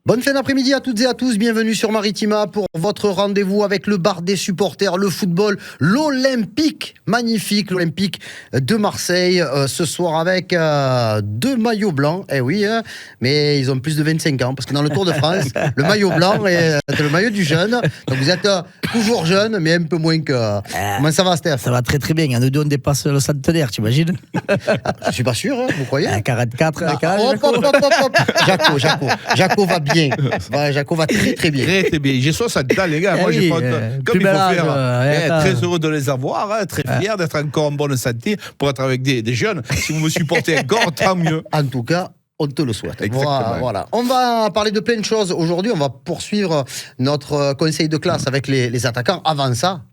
Bonne fin d'après-midi à toutes et à tous, bienvenue sur Maritima pour votre rendez-vous avec le bar des supporters, le football, l'Olympique, magnifique, l'Olympique de Marseille, ce soir avec deux maillots blancs, oui, mais ils ont plus de 25 ans, parce que dans le Tour de France, le maillot blanc est le maillot du jeune, donc vous êtes toujours jeune, mais un peu moins que... Comment ça va, Steph? Ça va très très bien, nous deux on dépasse le centenaire, tu imagines? Je suis pas sûr, vous croyez? 44, Jaco va bien. Jaco va très très bien. Très bien. J'ai 60 ans, les gars. Moi, j'ai pas comme il faut faire. Très heureux de les avoir, très fier d'être encore en bonne santé pour être avec des jeunes. Si vous me supportez encore, tant mieux. En tout cas, on te le souhaite. Exactement. Voilà. On va parler de plein de choses aujourd'hui. On va poursuivre notre conseil de classe avec les attaquants. Avant ça,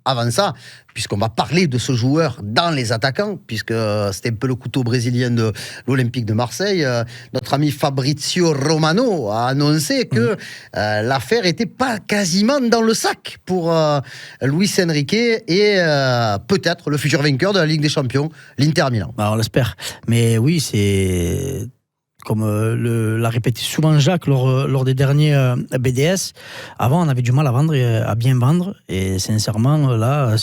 puisqu'on va parler de ce joueur dans les attaquants, puisque c'était un peu le couteau brésilien de l'Olympique de Marseille, notre ami Fabrizio Romano a annoncé que l'affaire était pas quasiment dans le sac pour Luis Enrique et peut-être le futur vainqueur de la Ligue des Champions, l'Inter Milan. On l'espère. Mais oui, c'est... Comme l'a répété souvent Jacques lors des derniers BDS, avant on avait du mal à vendre, à bien vendre, et sincèrement là,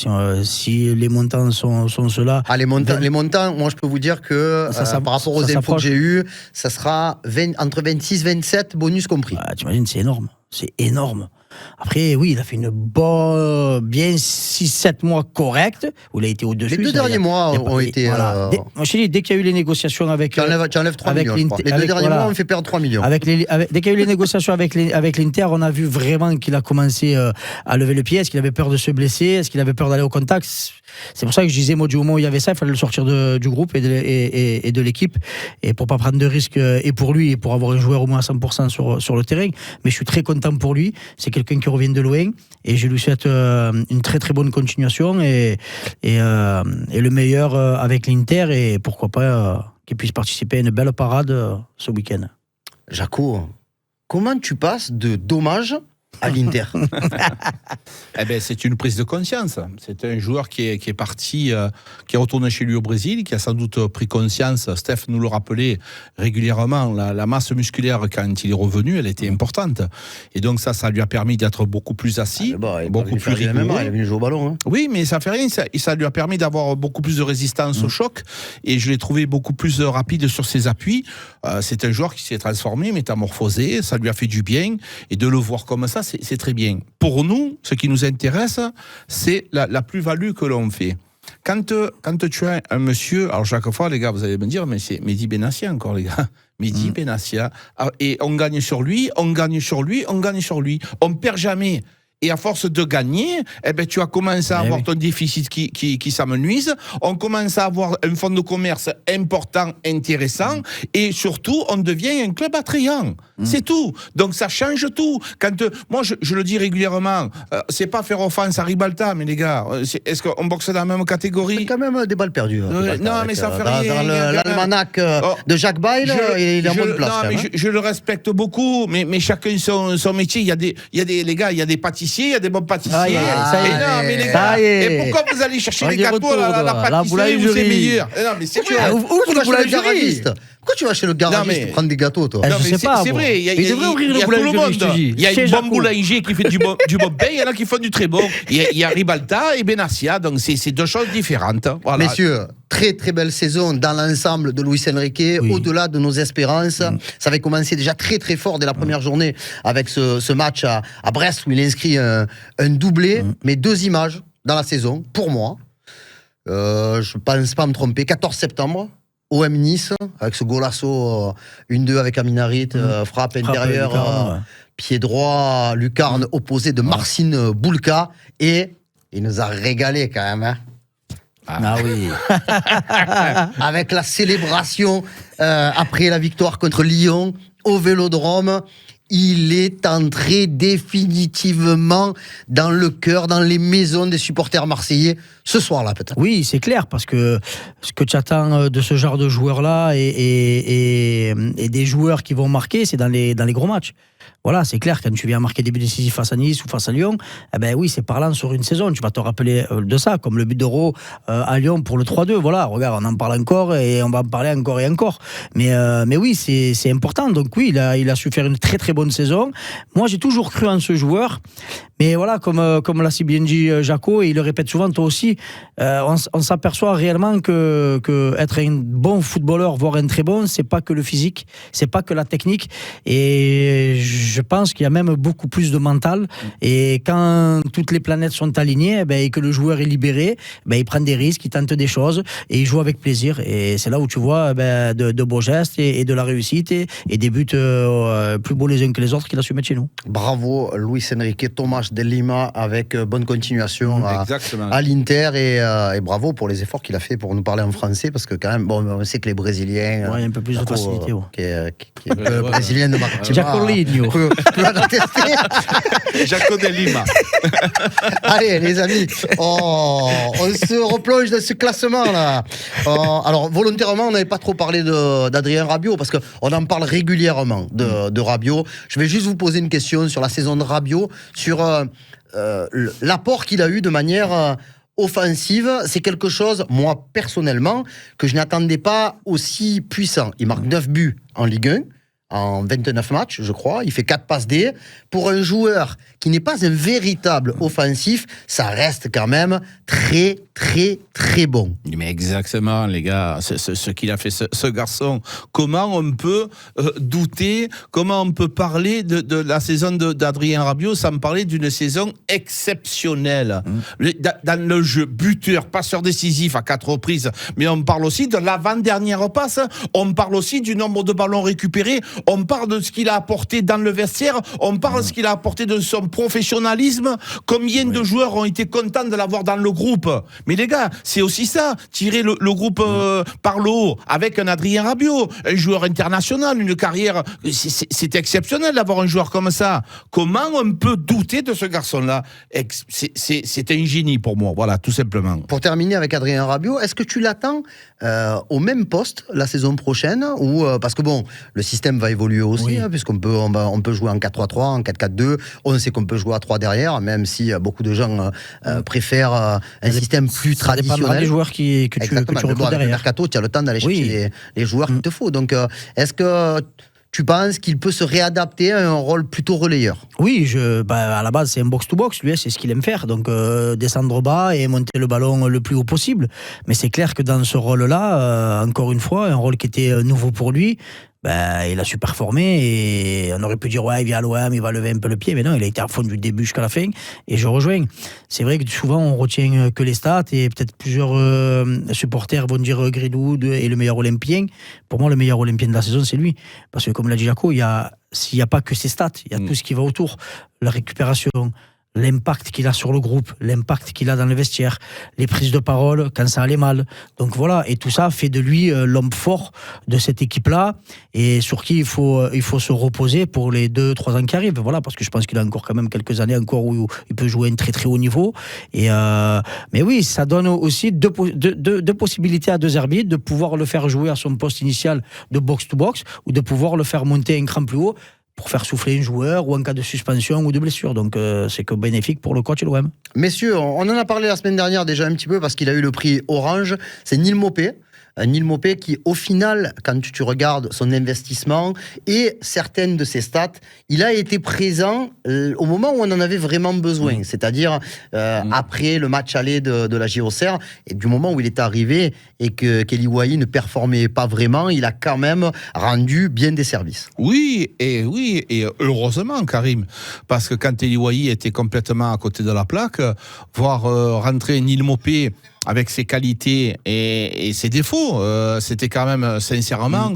si les montants sont ceux-là... Les montants, moi je peux vous dire que par rapport aux infos que j'ai eues, ça sera entre 26 et 27, bonus compris. Tu imagines, c'est énorme. Après, oui, il a fait bien 6-7 mois corrects, où il a été au-dessus. Les deux derniers mois ont été... Moi, je te dis, dès qu'il y a eu les négociations avec... Tu enlèves 3 millions, je crois. Les deux derniers mois, on fait perdre 3 millions. Dès qu'il y a eu les négociations avec l'Inter, on a vu vraiment qu'il a commencé à lever le pied. Est-ce qu'il avait peur de se blesser? Est-ce qu'il avait peur d'aller au contact? C'est pour ça que je disais, moi, du moment où il y avait ça, il fallait le sortir du groupe et de l'équipe, et pour pas prendre de risques, et pour lui, et pour avoir un joueur au moins à 100% sur le terrain. Mais je suis très content pour lui. C'est quelqu'un qui revient de loin, et je lui souhaite une très très bonne continuation et le meilleur avec l'Inter, et pourquoi pas qu'il puisse participer à une belle parade ce week-end. Jaco, comment tu passes de dommage à l'Inter? C'est une prise de conscience. C'est un joueur qui est parti, qui est retourné chez lui au Brésil, qui a sans doute pris conscience. Steph nous le rappelait régulièrement, la masse musculaire, quand il est revenu, elle était importante. Et donc ça lui a permis d'être beaucoup plus assis, beaucoup plus rigoureux. Il est venu jouer au ballon. Hein. Oui, mais ça fait rien. Ça lui a permis d'avoir beaucoup plus de résistance au choc. Et je l'ai trouvé beaucoup plus rapide sur ses appuis. C'est un joueur qui s'est transformé, métamorphosé. Ça lui a fait du bien. Et de le voir comme ça, c'est très bien. Pour nous, ce qui nous intéresse, c'est la plus-value que l'on fait. Quand tu as un monsieur, alors chaque fois, les gars, vous allez me dire, mais c'est Mehdi Benassia encore, les gars. Mehdi Benassia. Et on gagne sur lui, on perd jamais. Et à force de gagner, tu as commencé à avoir ton déficit qui s'amenuise. On commence à avoir un fonds de commerce important, intéressant. Et surtout, on devient un club attrayant. C'est tout. Donc ça change tout. Moi, je le dis régulièrement, c'est pas faire offense à Ribalta, mais les gars, est-ce qu'on boxe dans la même catégorie? C'est quand même des balles perdues. Non, mais ça fait rien. Dans l'almanach de Jacques Bail, il est en bonne place. Je le respecte beaucoup, mais chacun son métier. Il y a des pâtissiers, il y a des bons pâtissiers. Mais les gars, et pourquoi vous allez chercher les gâteaux à la pâtisserie où c'est meilleur? Non, mais c'est vrai. Ouvre le boulangerie. Pourquoi tu vas chez le garagiste pour prendre des gâteaux, toi? Non, mais c'est vrai. Il devrait ouvrir le boulangerie. Il y a une bonne boulanger qui fait du bon pain, il y en a qui font du très bon. Il y a Ribalta et Benassia, donc c'est deux choses différentes. Voilà. Messieurs, très très belle saison dans l'ensemble de Luis Enrique, au-delà de nos espérances. Ça avait commencé déjà très très fort dès la première journée avec ce match à Brest où il inscrit un doublé, mais 2 images dans la saison, pour moi. Je pense pas me tromper, 14 septembre. OM Nice, avec ce golasso 1-2 avec Aminarit, frappe intérieure, pied droit, lucarne opposé de Marcin Bulka, et il nous a régalé quand même. Hein. Ah oui. Avec la célébration après la victoire contre Lyon au Vélodrome. Il est entré définitivement dans le cœur, dans les maisons des supporters marseillais. ce soir-là peut-être. Oui, c'est clair, parce que ce que tu attends de ce genre de joueurs-là et des joueurs qui vont marquer, c'est dans les gros matchs. Voilà, c'est clair, quand tu viens marquer des buts décisifs face à Nice ou face à Lyon, eh ben oui, c'est parlant sur une saison. Tu vas te rappeler de ça, comme le but d'Euro à Lyon pour le 3-2. Voilà, regarde, on en parle encore et on va en parler encore et encore. Mais oui, c'est important. Donc oui, il a su faire une très très bonne saison. Moi, j'ai toujours cru en ce joueur. Mais voilà, comme l'a si bien dit Jaco, et il le répète souvent, toi aussi, on s'aperçoit réellement que être un bon footballeur, voire un très bon, c'est pas que le physique, c'est pas que la technique. Et je pense qu'il y a même beaucoup plus de mental. Et quand toutes les planètes sont alignées, et que le joueur est libéré, il prend des risques, il tente des choses et il joue avec plaisir. Et c'est là où tu vois de beaux gestes et de la réussite et des buts plus beaux les uns que les autres qu'il a su mettre chez nous. Bravo Luis Enrique, Thomas de Lima, avec bonne continuation à l'Inter et bravo pour les efforts qu'il a fait pour nous parler en français, parce que quand même, bon, on sait que les Brésiliens... il y a un peu plus de facilité. Brésilien de Martima. Giacolinho. Tu vas l'attester. Jaco de Lima. Allez les amis, on se replonge dans ce classement-là. Alors volontairement, on n'avait pas trop parlé d'Adrien Rabiot, parce qu'on en parle régulièrement de Rabiot. Je vais juste vous poser une question sur la saison de Rabiot, sur l'apport qu'il a eu de manière offensive. C'est quelque chose, moi personnellement, que je n'attendais pas aussi puissant. Il marque 9 buts en Ligue 1 en 29 matchs, je crois. Il fait 4 passes D. Pour un joueur qui n'est pas un véritable offensif, ça reste quand même très, très, très bon. Mais exactement, les gars, ce qu'il a fait, ce garçon. Comment on peut douter, comment on peut parler de la saison d'Adrien Rabiot sans me parler d'une saison exceptionnelle. Dans le jeu, buteur, passeur décisif à 4 reprises, mais on parle aussi de l'avant-dernière passe, on parle aussi du nombre de ballons récupérés, on parle de ce qu'il a apporté dans le vestiaire, on parle de ce qu'il a apporté de son professionnalisme. Combien de joueurs ont été contents de l'avoir dans le groupe? Mais les gars, c'est aussi ça, tirer le groupe par le haut, avec un Adrien Rabiot, un joueur international, une carrière, c'est exceptionnel d'avoir un joueur comme ça. Comment on peut douter de ce garçon-là? C'est un génie pour moi, voilà, tout simplement. Pour terminer avec Adrien Rabiot, est-ce que tu l'attends au même poste la saison prochaine, ou parce que bon, le système va évoluer aussi, puisqu'on peut jouer en 4-3-3, en 4-4-2, on sait qu'on peut jouer à 3 derrière, même si beaucoup de gens préfèrent un système plus traditionnel. Ça dépendra des joueurs que tu recrutes derrière. Avec le mercato, tu as le temps d'aller chercher les joueurs qu'il te faut. Donc, est-ce que tu penses qu'il peut se réadapter à un rôle plutôt relayeur? Oui, à la base, c'est un box-to-box. Lui, c'est ce qu'il aime faire. Donc, descendre bas et monter le ballon le plus haut possible. Mais c'est clair que dans ce rôle-là, encore une fois, un rôle qui était nouveau pour lui, il a su performer et on aurait pu dire il vient à l'OM, il va lever un peu le pied, mais non, il a été à fond du début jusqu'à la fin et je rejoins. C'est vrai que souvent on retient que les stats et peut-être plusieurs supporters vont dire Gridou est le meilleur Olympien. Pour moi, le meilleur Olympien de la saison, c'est lui, parce que comme l'a dit Jaco, s'il n'y a pas que ses stats, il y a tout ce qui va autour, la récupération, l'impact qu'il a sur le groupe, l'impact qu'il a dans le vestiaire, les prises de parole quand ça allait mal. Donc voilà, et tout ça fait de lui l'homme fort de cette équipe-là et sur qui il faut se reposer pour les 2-3 ans qui arrivent. Voilà, parce que je pense qu'il a encore quand même quelques années encore où il peut jouer un très très haut niveau. Mais oui, ça donne aussi deux possibilités à deux arbitres de pouvoir le faire jouer à son poste initial de box-to-box ou de pouvoir le faire monter un cran plus haut pour faire souffler un joueur ou en cas de suspension ou de blessure. Donc c'est que bénéfique pour le coach et l'OM. Messieurs, on en a parlé la semaine dernière déjà un petit peu parce qu'il a eu le prix Orange. C'est Neil Maupay. Neil Maupay qui, au final, quand tu regardes son investissement et certaines de ses stats, il a été présent au moment où on en avait vraiment besoin. C'est-à-dire après le match aller de la JOCR, et du moment où il est arrivé et que Kelly Wahi ne performait pas vraiment, il a quand même rendu bien des services. Oui, et heureusement, Karim, parce que quand Kelly Wahi était complètement à côté de la plaque, voir rentrer Neil Maupay avec ses qualités et ses défauts, c'était quand même sincèrement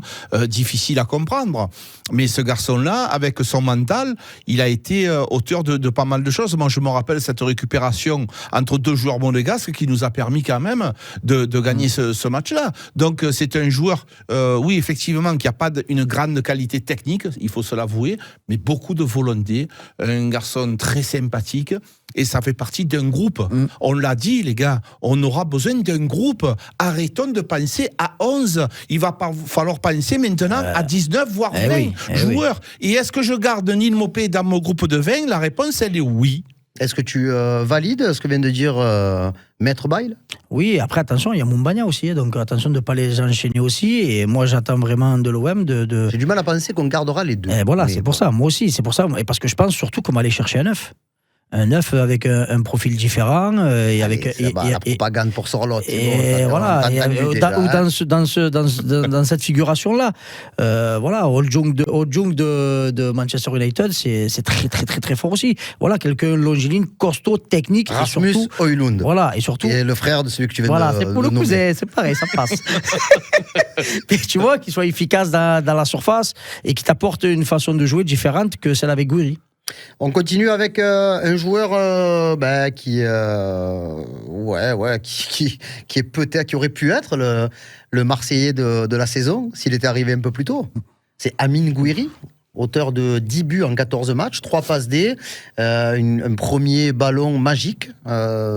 difficile à comprendre. Mais ce garçon-là, avec son mental, il a été auteur de pas mal de choses. Moi, je me rappelle cette récupération entre deux joueurs monégasques qui nous a permis quand même de gagner ce match-là. Donc, c'est un joueur, oui, effectivement, qui n'a pas une grande qualité technique, il faut se l'avouer, mais beaucoup de volonté. Un garçon très sympathique. Et ça fait partie d'un groupe. On l'a dit, les gars, on aura besoin d'un groupe. Arrêtons de penser à 11. Il va falloir penser maintenant à 19, voire 20 joueurs. Et est-ce que je garde Neil Maupay dans mon groupe de 20 ? La réponse, elle est oui. Est-ce que tu valides ce que vient de dire Maître Bail ? Oui, après, attention, il y a Moumbagna aussi, donc attention de ne pas les enchaîner aussi. Et moi, j'attends vraiment de l'OM de... J'ai du mal à penser qu'on gardera les deux. Et voilà, c'est pour ça. Moi aussi, c'est pour ça. Et parce que je pense surtout qu'on va aller chercher un 9. Un 9 avec un profil différent et avec la propagande pour Sorlotte. Et voilà, dans cette figuration là, voilà, Oljung de Manchester United, c'est très très très très fort aussi. Voilà, quelqu'un longiligne, costaud, technique, Rasmus Højlund. Voilà, et surtout. Et le frère de celui que tu viens voilà, de c'est pour le cousin, c'est pareil, ça passe. Mais tu vois, qu'il soit efficace dans la surface et qu'il t'apporte une façon de jouer différente que celle avec Gouiri. On continue avec un joueur qui est peut-être, qui aurait pu être le Marseillais de la saison s'il était arrivé un peu plus tôt. C'est Amine Gouiri, auteur de 10 buts en 14 matchs, 3 passes D, un premier ballon magique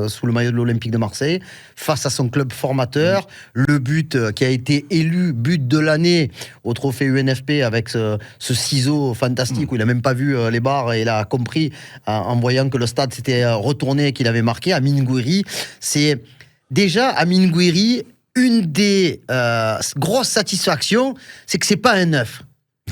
sous le maillot de l'Olympique de Marseille, face à son club formateur. Le but qui a été élu but de l'année au trophée UNFP avec ce ciseau fantastique où il n'a même pas vu les barres et il a compris en voyant que le stade s'était retourné et qu'il avait marqué. Amine Gouiri, c'est déjà Amine Gouiri, une des grosses satisfactions, c'est que c'est pas un 9.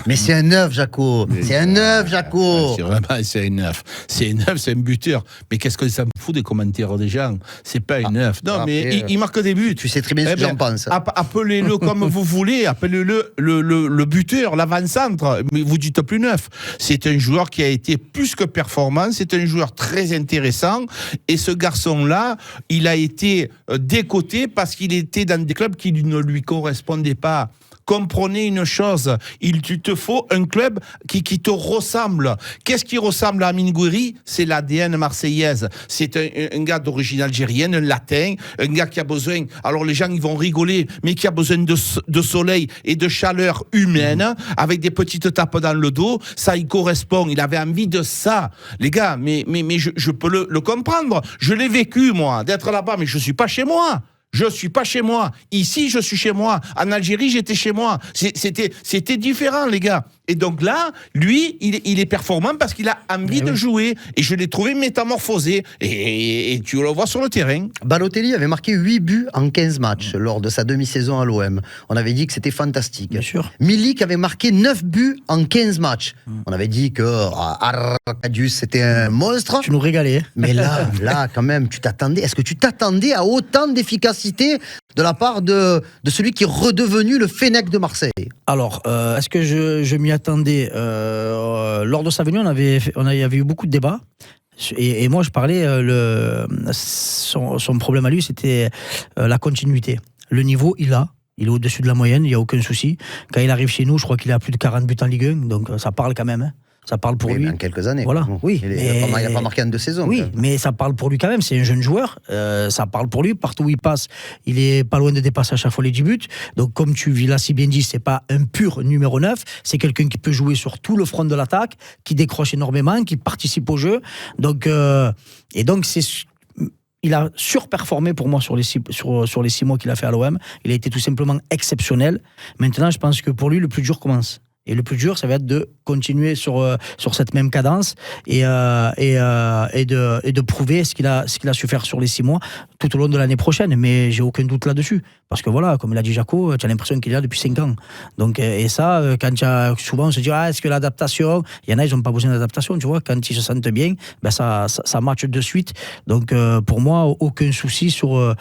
Mais c'est un 9, Jaco. C'est un 9, Jaco. C'est vraiment, c'est un 9. C'est un 9, c'est un buteur. Mais qu'est-ce que ça me fout des commentaires des gens ? C'est pas un 9. Non, mais il marque des buts. Tu sais très bien ce que j'en pense. Appelez-le comme vous voulez. Appelez-le le buteur, l'avant-centre. Mais vous dites plus 9. C'est un joueur qui a été plus que performant. C'est un joueur très intéressant. Et ce garçon-là, il a été décoté parce qu'il était dans des clubs qui ne lui correspondaient pas. Comprenez une chose, il te faut un club qui te ressemble. Qu'est-ce qui ressemble à Amine Gouiri ? C'est l'ADN marseillaise. C'est un gars d'origine algérienne, un latin, un gars qui a besoin, alors les gens ils vont rigoler, mais qui a besoin de soleil et de chaleur humaine, avec des petites tapes dans le dos. Ça y correspond, il avait envie de ça. Les gars, mais je peux le comprendre. Je l'ai vécu, moi, d'être là-bas, mais je suis pas chez moi. Je suis pas chez moi. Ici, je suis chez moi. En Algérie, j'étais chez moi. C'était différent, les gars. Et donc là, lui, il est performant parce qu'il a envie de jouer. Et je l'ai trouvé métamorphosé. Et tu le vois sur le terrain. Balotelli avait marqué 8 buts en 15 matchs lors de sa demi-saison à l'OM. On avait dit que c'était fantastique. Bien sûr. Milik avait marqué 9 buts en 15 matchs. On avait dit que Arcadius, c'était un monstre. Tu nous régalais. Mais là, quand même, est-ce que tu t'attendais à autant d'efficacité de la part de celui qui est redevenu le Fennec de Marseille? Alors, est-ce que je m'y attendais lors de sa venue, on avait eu beaucoup de débats. Et moi, je parlais, son problème à lui, c'était la continuité. Le niveau, il est au-dessus de la moyenne, il n'y a aucun souci. Quand il arrive chez nous, je crois qu'il a plus de 40 buts en Ligue 1, donc ça parle quand même. Hein. Ça parle pour lui. En quelques années. Voilà. Oui. Il n'a pas marqué en 2 saisons. Oui, mais ça parle pour lui quand même. C'est un jeune joueur. Ça parle pour lui. Partout où il passe, il est pas loin de dépasser à chaque fois les 10 buts. Donc, comme tu l'as si bien dit, c'est pas un pur numéro 9. C'est quelqu'un qui peut jouer sur tout le front de l'attaque, qui décroche énormément, qui participe au jeu. Donc, il a surperformé pour moi sur les 6 mois qu'il a fait à l'OM. Il a été tout simplement exceptionnel. Maintenant, je pense que pour lui, le plus dur commence. Et le plus dur, ça va être de continuer sur cette même cadence et de prouver ce qu'il a su faire sur les 6 mois tout au long de l'année prochaine. Mais j'ai aucun doute là-dessus. Parce que voilà, comme l'a dit Jaco, tu as l'impression qu'il est là depuis 5 ans. Donc, et ça, quand souvent on se dit, est-ce que l'adaptation, il y en a, ils n'ont pas besoin d'adaptation, tu vois, quand ils se sentent bien, ben ça match de suite. Donc, pour moi, aucun souci sur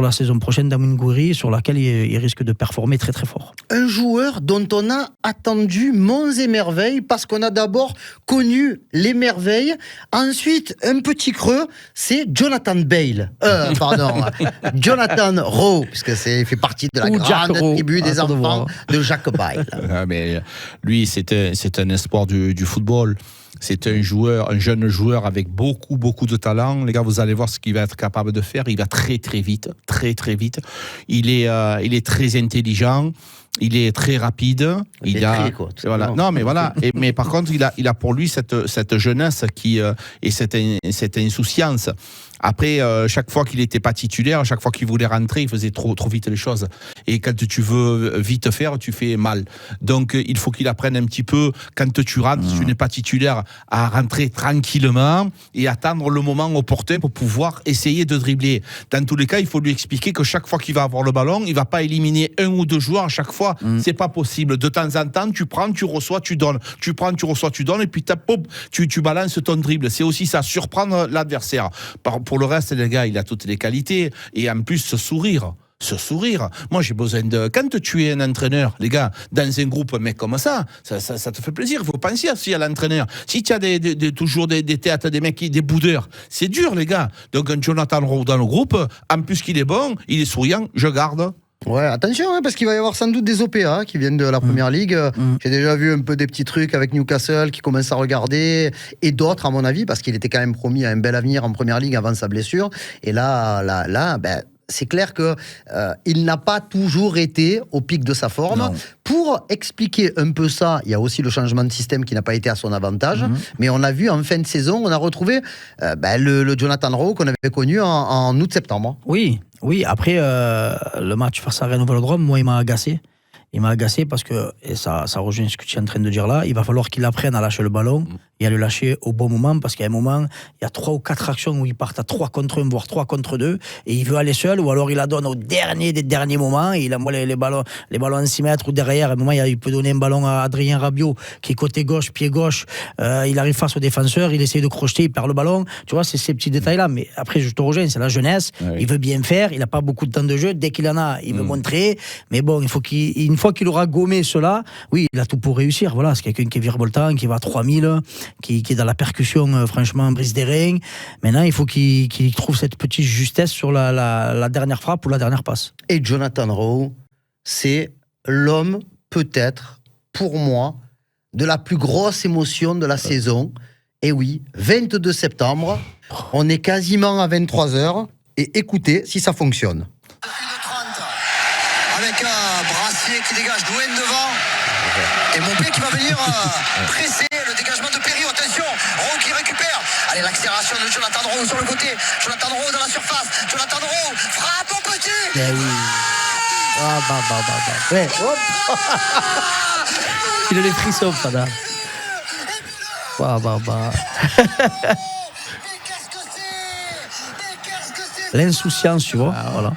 la saison prochaine d'Amine Gouiri, sur laquelle il risque de performer très très fort. Un joueur dont on a attendu monts et merveilles, parce qu'on a d'abord connu les merveilles. Ensuite, un petit creux, c'est Jonathan Bale. Jonathan Rowe, puisque il fait partie de la grande tribu des enfants de Jacques Bale. Mais lui, c'est un espoir du football. C'est un jeune joueur avec beaucoup de talent. Les gars, vous allez voir ce qu'il va être capable de faire. Il va très vite. Il est très intelligent. Il est très rapide. Non, mais voilà. Mais par contre, il a pour lui cette jeunesse et cette insouciance. Après, chaque fois qu'il n'était pas titulaire, chaque fois qu'il voulait rentrer, il faisait trop vite les choses. Et quand tu veux vite faire, tu fais mal. Donc, il faut qu'il apprenne un petit peu, quand tu rentres, tu n'es pas titulaire, à rentrer tranquillement et attendre le moment opportun pour pouvoir essayer de dribbler. Dans tous les cas, il faut lui expliquer que chaque fois qu'il va avoir le ballon, il ne va pas éliminer 1 ou 2 joueurs à chaque fois. C'est pas possible. De temps en temps, tu prends, tu reçois, tu donnes. Tu prends, tu reçois, tu donnes, et puis tu balances ton dribble. C'est aussi ça, surprendre l'adversaire. Pour le reste, les gars, il a toutes les qualités. Et en plus, ce sourire. Moi, j'ai besoin de... Quand tu es un entraîneur, les gars, dans un groupe, un mec comme ça te fait plaisir. Il faut penser aussi à l'entraîneur. Si tu as toujours des théâtres, des mecs, des boudeurs, c'est dur, les gars. Donc, un Jonathan Rowe dans le groupe, en plus qu'il est bon, il est souriant, je garde. Ouais, attention, parce qu'il va y avoir sans doute des OPA qui viennent de la Première Ligue. J'ai déjà vu un peu des petits trucs avec Newcastle qui commencent à regarder, et d'autres, à mon avis, parce qu'il était quand même promis à un bel avenir en Première Ligue avant sa blessure. Et là, c'est clair que il n'a pas toujours été au pic de sa forme. Non. Pour expliquer un peu ça, il y a aussi le changement de système qui n'a pas été à son avantage. Mais on a vu en fin de saison, on a retrouvé le Jonathan Rowe qu'on avait connu en août-septembre. Oui, après le match face à Rennes au Vélodrome, moi, il m'a agacé. Parce que, et ça rejoint ce que tu es en train de dire là, il va falloir qu'il apprenne à lâcher le ballon et à le lâcher au bon moment, parce qu'à un moment, il y a 3 ou 4 actions où il part à 3 contre 1, voire 3 contre 2, et il veut aller seul, ou alors il la donne au dernier des derniers moments, et il envoie les ballons en 6 mètres ou derrière. À un moment, il peut donner un ballon à Adrien Rabiot, qui est côté gauche, pied gauche, il arrive face au défenseur, il essaie de crocheter, il perd le ballon. Tu vois, c'est ces petits détails-là. Mais après, je te rejoins, c'est la jeunesse, il veut bien faire, il n'a pas beaucoup de temps de jeu, dès qu'il en a, il veut montrer, mais bon, une fois qu'il aura gommé cela, oui, il a tout pour réussir. Voilà, c'est quelqu'un qui est virevoltant, qui va à 3000, qui est dans la percussion, franchement, brise des reins. Maintenant, il faut qu'il trouve cette petite justesse sur la dernière frappe ou la dernière passe. Et Jonathan Rowe, c'est l'homme, peut-être, pour moi, de la plus grosse émotion de la saison. Et oui, 22 septembre, on est quasiment à 23h. Et écoutez si ça fonctionne. Avec un Brassier qui dégage Douane devant. Et Montpellier qui va venir presser le dégagement de Perry. Attention, Rowe qui récupère. Allez, l'accélération de Jonathan Rowe sur le côté. Jonathan Rowe dans la surface. Jonathan Rowe, frappe au petit. Ouais. Il a les frissons, Fada. L'insouciance, tu vois. Voilà.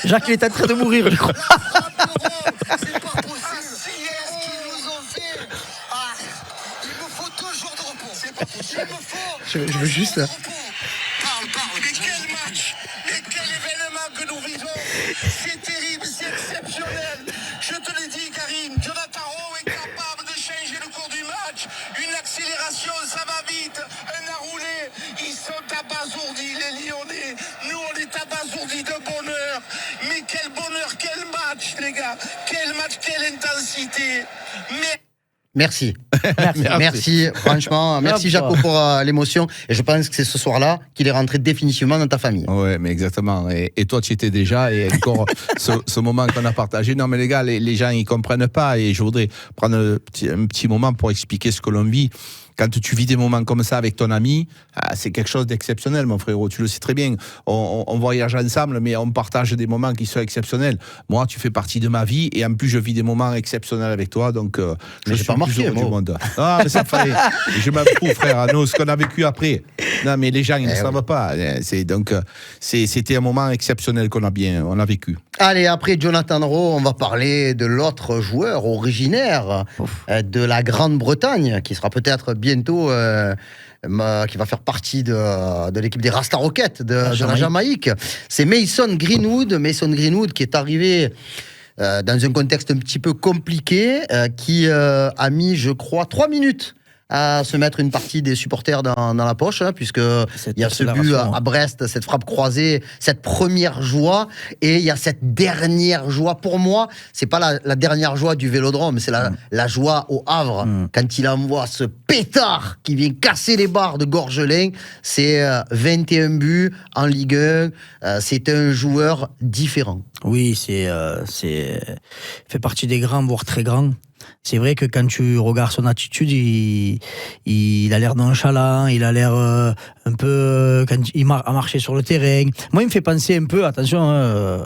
Jacques, il est en train de mourir, je crois. C'est pas possible. Qu'est-ce qu'ils nous ont fait? Il me faut 2 jours de repos. C'est pas possible. Je veux juste... Parle. Mais quel match! Mais quel événement que nous vivons! C'est terrible, c'est exceptionnel! Je te l'ai dit, Karim, Jonathan Rowe est capable de changer le cours du match. Une accélération, ça va vite. Un enroulé, ils sont abasourdis, les Lyonnais. Nous, on est abasourdis de bonheur. Mais quel bonheur, quel match, les gars! Quel match, quelle intensité! Merci. Franchement, merci Jaco pour l'émotion. Et je pense que c'est ce soir-là qu'il est rentré définitivement dans ta famille. Ouais, mais exactement. Et toi, tu y étais déjà. Et encore, ce moment qu'on a partagé. Non, mais les gars, les gens, ils comprennent pas. Et je voudrais prendre un petit moment pour expliquer ce que l'on vit. quand tu vis des moments comme ça avec ton ami, c'est quelque chose d'exceptionnel, mon frérot. Tu le sais très bien. On voyage ensemble, mais on partage des moments qui sont exceptionnels. Moi, tu fais partie de ma vie, et en plus, je vis des moments exceptionnels avec toi, donc je suis le plus heureux du monde. Ah, mais ça me fallait. Je m'en fous, frère. Nous, ce qu'on a vécu après. Non, mais les gens, ils ne savent pas. C'était un moment exceptionnel qu'on a vécu. Allez, après Jonathan Rowe, on va parler de l'autre joueur originaire de la Grande-Bretagne, qui sera peut-être bientôt, qui va faire partie de l'équipe des Rasta Rockets de la Jamaïque. C'est Mason Greenwood. Mason Greenwood qui est arrivé dans un contexte un petit peu compliqué, qui a mis, je crois, 3 minutes à se mettre une partie des supporters dans la poche, puisque il y a ce but à Brest, cette frappe croisée, cette première joie, et il y a cette dernière joie. Pour moi, c'est pas la dernière joie du Vélodrome, c'est la joie au Havre, quand il envoie ce pétard qui vient casser les barres de Gorgelin. C'est 21 buts en Ligue 1, c'est un joueur différent. Oui, c'est fait partie des grands, voire très grands. C'est vrai que quand tu regardes son attitude, il a l'air nonchalant, il a l'air un peu quand il a marché sur le terrain. Moi, il me fait penser un peu, attention,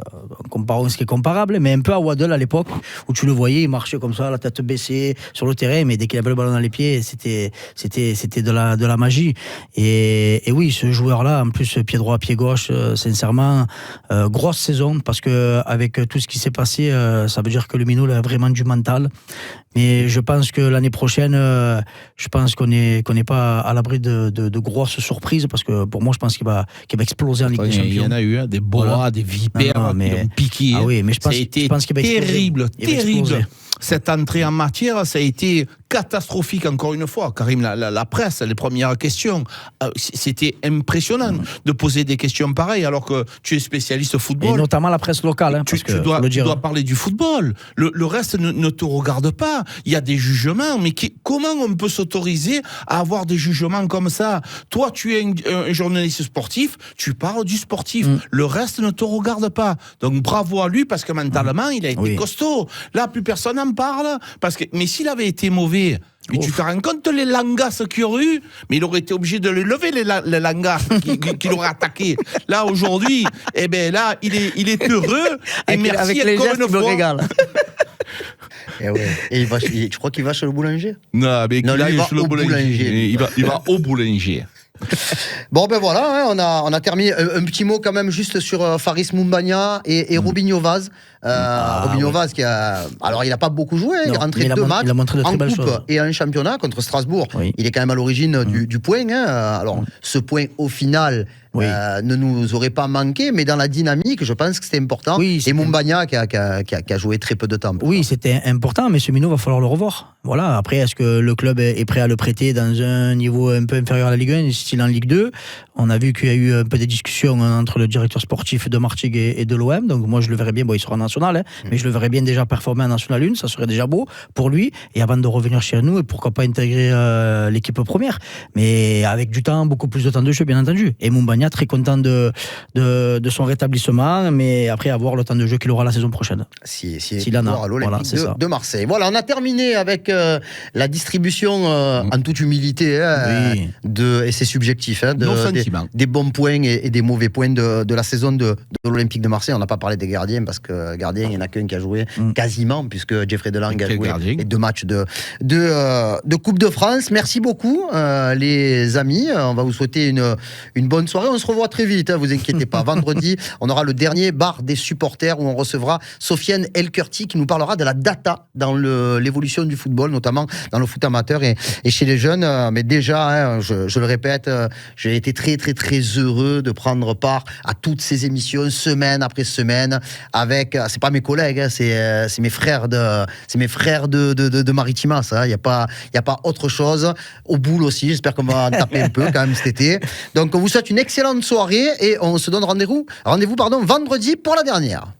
comparons ce qui est comparable, mais un peu à Waddle à l'époque, où tu le voyais, il marchait comme ça, la tête baissée sur le terrain, mais dès qu'il avait le ballon dans les pieds, c'était de la magie. Et oui, ce joueur-là, en plus pied droit, pied gauche, sincèrement, grosse saison, parce que avec tout ce qui s'est passé, ça veut dire que le minot a vraiment du mental. Mais je pense que l'année prochaine, je pense qu'on n'est pas à l'abri de grosses surprises, parce que pour moi, je pense qu'il va exploser en Ligue des Champions. Il y en a eu des boas, des vipères qui ont piqué. Ah oui, mais je pense qu'il va terrible. Cette entrée en matière, ça a été catastrophique encore une fois. Karim, la presse, les premières questions, c'était impressionnant de poser des questions pareilles alors que tu es spécialiste football. Et notamment la presse locale. Tu dois parler du football. Le reste ne te regarde pas. Il y a des jugements, mais comment on peut s'autoriser à avoir des jugements comme ça? Toi, tu es un journaliste sportif, tu parles du sportif. Le reste ne te regarde pas. Donc bravo à lui, parce que mentalement, il a été costaud. Là, plus personne n'en parle. Mais s'il avait été mauvais, mais tu te rends compte les langasses qu'il y aurait eu, mais il aurait été obligé de les lever, les langasses qui l'auraient attaqué. Là, aujourd'hui, là, il est heureux. Et merci avec les gestes, il me régale. Et tu crois qu'il va chez le boulanger? Non, mais il va au boulanger. Il va au boulanger. Bon ben voilà, on a terminé. Un petit mot quand même juste sur Faris Moumbagna et Robinho Vaz. Robinho Vaz qui alors il a pas beaucoup joué, il est rentré 2 matchs en coupe et en championnat contre Strasbourg. Oui. Il est quand même à l'origine du point. Alors ce point au final ne nous aurait pas manqué, mais dans la dynamique, je pense que c'était important. Oui, et Moumbagna qui a joué très peu de temps. Oui, c'était important, mais ce minot va falloir le revoir. Voilà. Après, est-ce que le club est prêt à le prêter dans un niveau un peu inférieur à la Ligue 1, style en Ligue 2? On a vu qu'il y a eu un peu des discussions entre le directeur sportif de Martigues et de l'OM, donc moi je le verrais bien, il sera en national, mais je le verrais bien déjà performer en national 1, ça serait déjà beau pour lui, et avant de revenir chez nous, et pourquoi pas intégrer l'équipe première, mais avec du temps, beaucoup plus de temps de jeu, bien entendu. Et Moumbagna, très content de son rétablissement, mais après avoir le temps de jeu qu'il aura la saison prochaine. S'il en a, à l'Olympique de Marseille. Voilà, on a terminé avec la distribution, en toute humilité, et c'est subjectif, des bons points et des mauvais points de la saison de l'Olympique de Marseille. On n'a pas parlé des gardiens, parce que gardien, il n'y en a qu'un qui a joué quasiment, puisque Jeffrey Delangue a joué les 2 matchs de Coupe de France. Merci beaucoup, les amis. On va vous souhaiter une bonne soirée. On se revoit très vite, vous inquiétez pas. Vendredi, on aura le dernier bar des supporters, où on recevra Sofiane Elkurti, qui nous parlera de la data dans l'évolution du football, notamment dans le foot amateur et chez les jeunes. Mais déjà, je le répète, j'ai été très très très heureux de prendre part à toutes ces émissions, semaine après semaine, avec, c'est pas mes collègues, c'est mes frères de Maritima, ça. Il y a pas autre chose. Au boule aussi, j'espère qu'on va en taper un peu quand même cet été. Donc on vous souhaite une excellente soirée, et on se donne rendez-vous vendredi pour la dernière.